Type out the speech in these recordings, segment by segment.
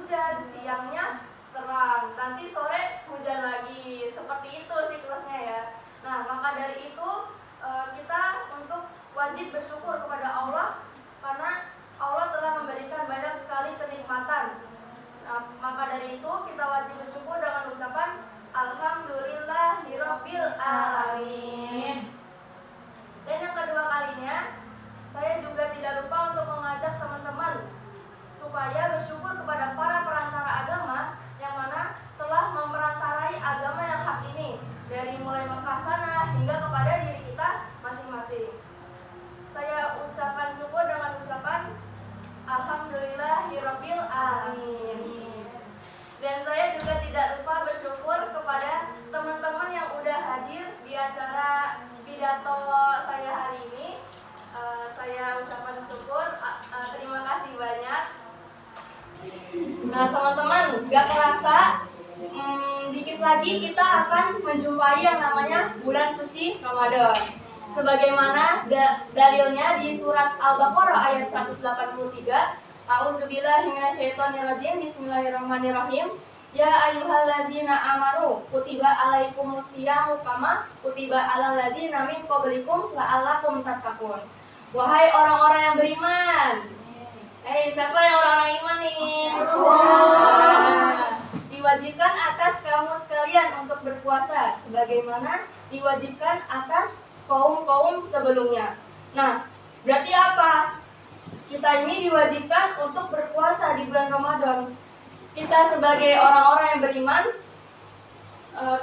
hujan, siangnya terang, nanti sore hujan lagi. Seperti itu siklusnya ya. Nah, maka dari itu kita untuk wajib bersyukur kepada Allah karena Allah telah memberikan banyak sekali kenikmatan. Nah, maka dari itu kita wajib bersyukur dengan ucapan Alhamdulillahirabbil alamin. Dan yang kedua kalinya, saya juga tidak lupa untuk mengajak teman-teman supaya bersyukur kepada para perantara agama yang mana telah memerantarai agama yang hak ini dari mulai Mekah sana hingga kepada diri kita masing-masing. Saya ucapkan syukur dengan ucapan Alhamdulillahirabbil alamin. Dan saya juga tidak lupa bersyukur kepada teman-teman yang udah hadir di acara pidato saya hari ini. Saya ucapkan syukur, terima kasih banyak. Nah teman-teman, gak kerasa dikit lagi kita akan menjumpai yang namanya bulan suci Ramadan. Sebagaimana dalilnya di surat Al-Baqarah ayat 183. A'udzubillahi minasyaitonirrajim. Bismillahirrahmanirrahim. Ya ayyuhalladzina amanu kutiba alaikumusyamu kama kutiba alal ladzina min qablikum la'allakum tattaqun. Wahai orang-orang yang beriman. Siapa yang orang-orang iman nih? Diwajibkan atas kamu sekalian untuk berpuasa sebagaimana diwajibkan atas kaum-kaum sebelumnya. Nah, berarti apa? Kita ini diwajibkan untuk berpuasa di bulan Ramadan. Kita sebagai orang-orang yang beriman,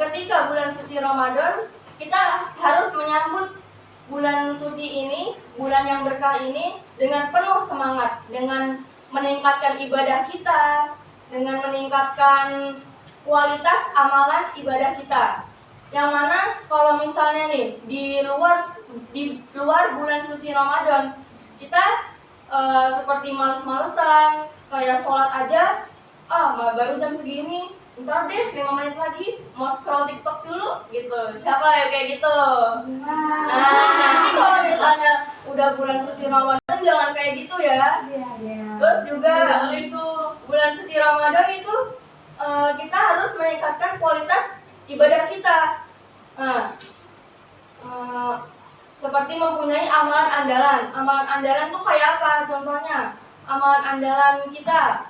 ketika bulan suci Ramadan, kita harus menyambut bulan suci ini, bulan yang berkah ini dengan penuh semangat, dengan meningkatkan ibadah kita, dengan meningkatkan kualitas amalan ibadah kita. Yang mana kalau misalnya nih di luar bulan suci Ramadan, kita seperti males-malesan, kayak sholat aja, baru jam segini, ntar deh 5 menit lagi mau scroll TikTok dulu gitu. Siapa ya kayak gitu? Nah, nanti kalau misalnya udah bulan suci Ramadan jangan kayak gitu ya. Terus juga itu bulan suci Ramadan itu kita harus meningkatkan kualitas ibadah kita. Seperti mempunyai amalan andalan. Amalan andalan tuh kayak apa? Contohnya, amalan andalan kita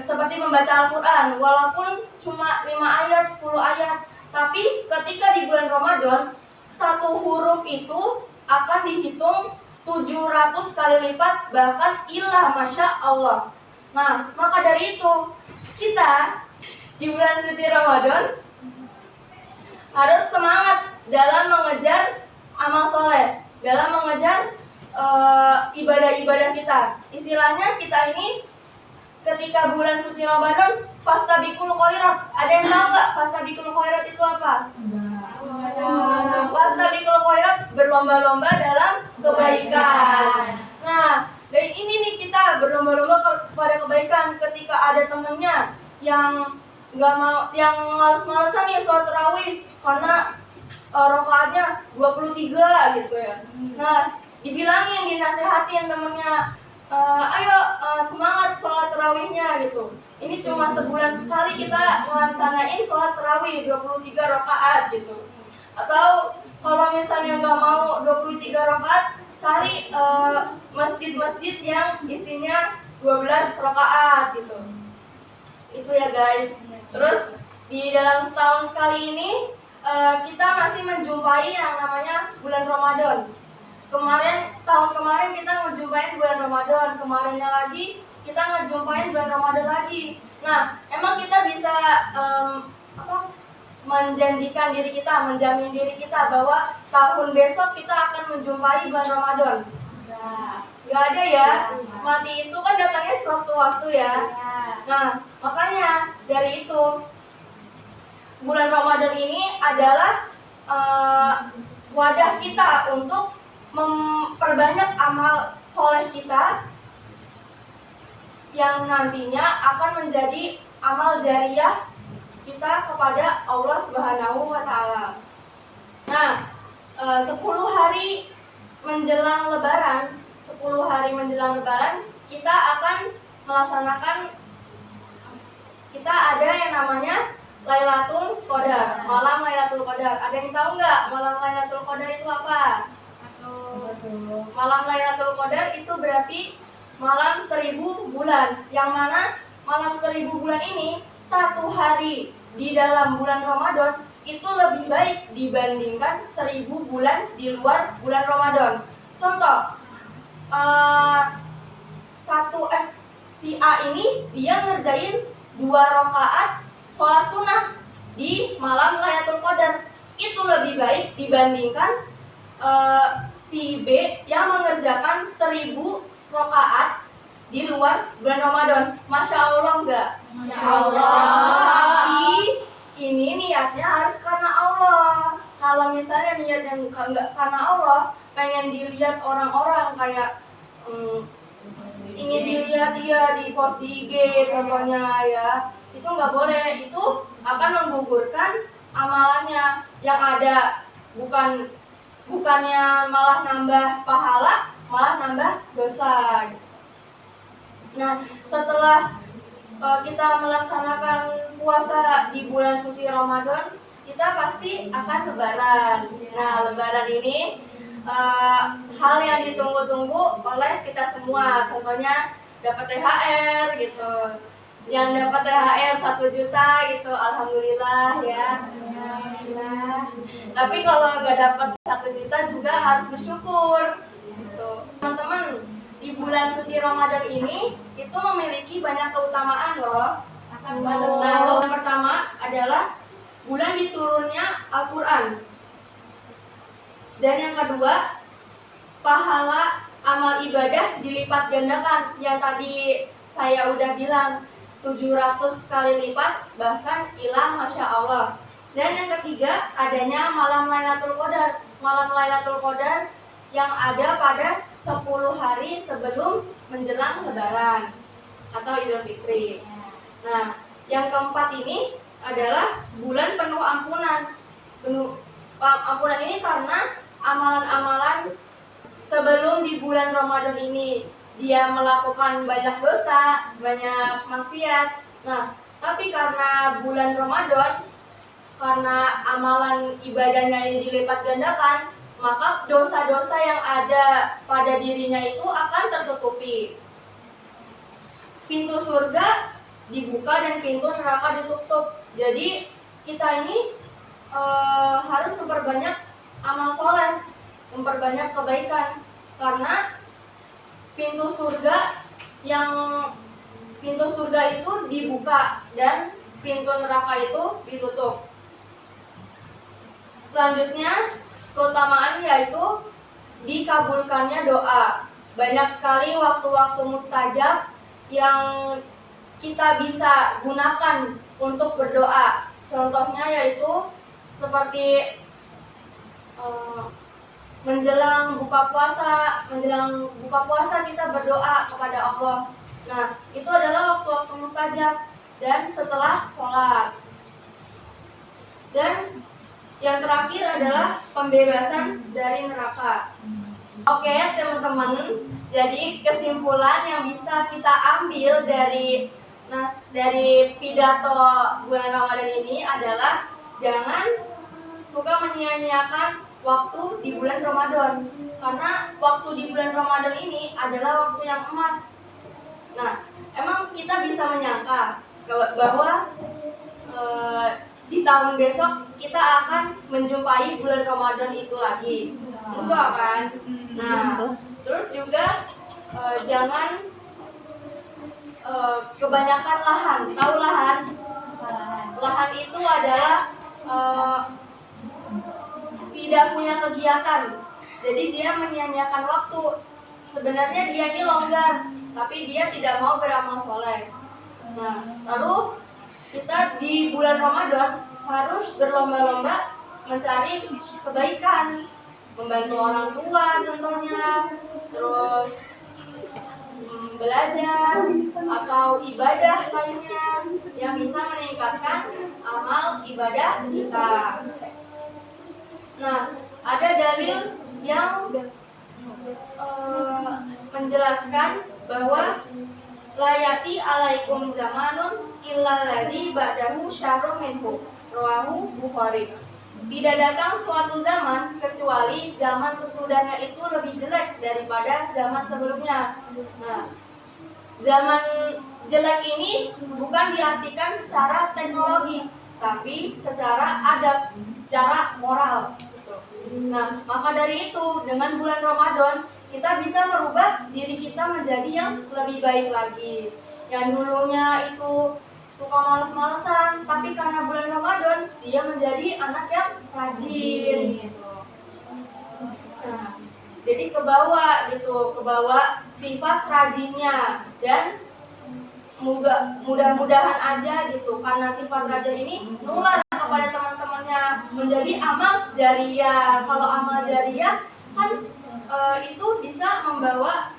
seperti membaca Al-Quran, walaupun cuma 5 ayat, 10 ayat, tapi ketika di bulan Ramadan, satu huruf itu akan dihitung 700 kali lipat, bahkan ilah masya Allah. Nah, maka dari itu, kita di bulan suci Ramadan harus semangat dalam mengejar amal soleh, dalam mengejar ibadah-ibadah kita. Istilahnya kita ini ketika bulan suci Ramadan fastabiqul khairat. Ada yang tahu nggak fastabiqul khairat itu apa? Fastabiqul khairat, berlomba-lomba dalam kebaikan. Nah, dari ini nih kita berlomba-lomba kepada kebaikan. Ketika ada temennya yang nggak mau, yang males-malesan ya sholat tarawih karena rakaatnya 23 gitu ya. Nah, dibilangin, dinasehatin temennya, ayo semangat sholat tarawihnya gitu. Ini cuma sebulan sekali kita melaksanain sholat tarawih 23 rakaat gitu. Atau kalau misalnya nggak mau 23 rakaat, cari masjid-masjid yang isinya 12 rakaat gitu. Itu ya guys. Terus di dalam setahun sekali ini kita masih menjumpai yang namanya bulan Ramadan. Tahun kemarin kita ngejumpain bulan Ramadan, kemarinnya lagi kita ngejumpain bulan Ramadan lagi. Nah, emang kita bisa menjanjikan diri kita, menjamin diri kita bahwa tahun besok kita akan menjumpai bulan Ramadan? Nggak ada ya. Mati itu kan datangnya sewaktu-waktu ya. Nah, makanya dari itu bulan Ramadan ini adalah wadah kita untuk memperbanyak amal soleh kita yang nantinya akan menjadi amal jariyah kita kepada Allah Subhanahu wa Ta'ala. Nah, 10 hari menjelang Lebaran, kita akan melaksanakan kita ada yang namanya Lailatul Qadar, malam Lailatul Qadar. Ada yang tahu nggak malam Lailatul Qadar itu apa? Malam Lailatul Qadar itu berarti malam 1000 bulan. Yang mana malam 1000 bulan ini satu hari di dalam bulan Ramadan itu lebih baik dibandingkan 1000 bulan di luar bulan Ramadan. Contoh, si A ini dia ngerjain 2 rakaat sholat sunnah di malam Lailatul Qadar, itu lebih baik dibandingkan si B yang mengerjakan 1000 rakaat di luar bulan Ramadan. Masya Allah enggak? Masya Allah. Tapi ini niatnya harus karena Allah. Kalau misalnya niat yang enggak karena Allah, pengen dilihat orang-orang kayak ingin dilihat dia di post di IG contohnya ya, itu nggak boleh. Itu akan menggugurkan amalannya. Yang ada bukannya malah nambah pahala, malah nambah dosa. Nah, setelah kita melaksanakan puasa di bulan suci Ramadan, kita pasti akan lebaran. Nah, lebaran ini hal yang ditunggu-tunggu oleh kita semua. Contohnya dapat THR gitu. Yang dapat THR 1 juta gitu, alhamdulillah ya. Tapi kalau nggak dapat 1 juta juga harus bersyukur gitu. Teman-teman, di bulan suci Ramadan ini itu memiliki banyak keutamaan loh. Nah, yang pertama adalah bulan diturunnya Al-Quran. Dan yang kedua, pahala amal ibadah dilipat gandakan. Yang tadi saya udah bilang 700 kali lipat, bahkan ilah Masya Allah. Dan yang ketiga, adanya malam Lailatul Qadar. Malam Lailatul Qadar yang ada pada 10 hari sebelum menjelang Lebaran atau Idul Fitri. Nah, yang keempat ini adalah bulan penuh ampunan. Ampunan ini karena amalan-amalan sebelum di bulan Ramadan ini dia melakukan banyak dosa, banyak maksiat. Nah, tapi karena bulan Ramadan, karena amalan ibadahnya ini dilipat gandakan, maka dosa-dosa yang ada pada dirinya itu akan tertutupi. Pintu surga dibuka dan pintu neraka ditutup. Jadi kita ini harus memperbanyak amal soleh, memperbanyak kebaikan, karena pintu surga itu dibuka dan pintu neraka itu ditutup. Selanjutnya, keutamaan yaitu dikabulkannya doa. Banyak sekali waktu-waktu mustajab yang kita bisa gunakan untuk berdoa. Contohnya yaitu seperti menjelang buka puasa kita berdoa kepada Allah. Nah, itu adalah waktu-waktu mustajab dan setelah sholat. Dan yang terakhir adalah pembebasan dari neraka. Oke, teman-teman. Jadi kesimpulan yang bisa kita ambil dari pidato bulan Ramadan ini adalah jangan suka menyia-nyiakan waktu di bulan Ramadan, karena waktu di bulan Ramadan ini adalah waktu yang emas. Nah, emang kita bisa menyangka bahwa di tahun besok kita akan menjumpai bulan Ramadan itu lagi, enggak kan? Nah, terus juga jangan kebanyakan lahan. Tahu lahan? Lahan itu adalah tidak punya kegiatan, jadi dia menyia-nyiakan waktu. Sebenarnya dia ini longgar, tapi dia tidak mau beramal soleh. Nah, lalu kita di bulan Ramadan harus berlomba-lomba mencari kebaikan, membantu orang tua contohnya, terus belajar atau ibadah lainnya yang bisa meningkatkan amal ibadah kita. Nah, ada dalil yang menjelaskan bahwa layati alaikum zamanun illa ladzi ba'dahu syarrun minhu. Rawahu Bukhari. Tidak datang suatu zaman kecuali zaman sesudahnya itu lebih jelek daripada zaman sebelumnya. Nah, zaman jelek ini bukan diartikan secara teknologi, tapi secara adab, secara moral. Nah, maka dari itu dengan bulan Ramadan kita bisa merubah diri kita menjadi yang lebih baik lagi. Yang dulunya itu suka males-malesan, tapi karena bulan Ramadan dia menjadi anak yang rajin gitu. Nah, jadi kebawa sifat rajinnya, dan mudah-mudahan aja gitu karena sifat rajin ini nular kepada teman-temannya menjadi amal jariyah. Kalau amal jariyah kan itu bisa membawa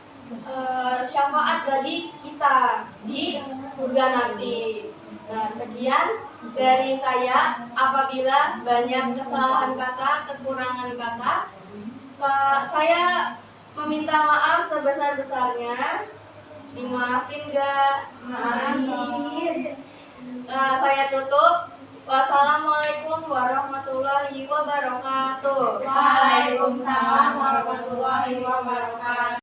syafaat bagi kita di surga nanti. Nah, sekian dari saya. Apabila banyak kesalahan kata, kekurangan kata, saya meminta maaf sebesar-besarnya. Dimaafin gak? Maafin. Saya tutup. Wassalamualaikum warahmatullahi wabarakatuh. Waalaikumsalam warahmatullahi wabarakatuh.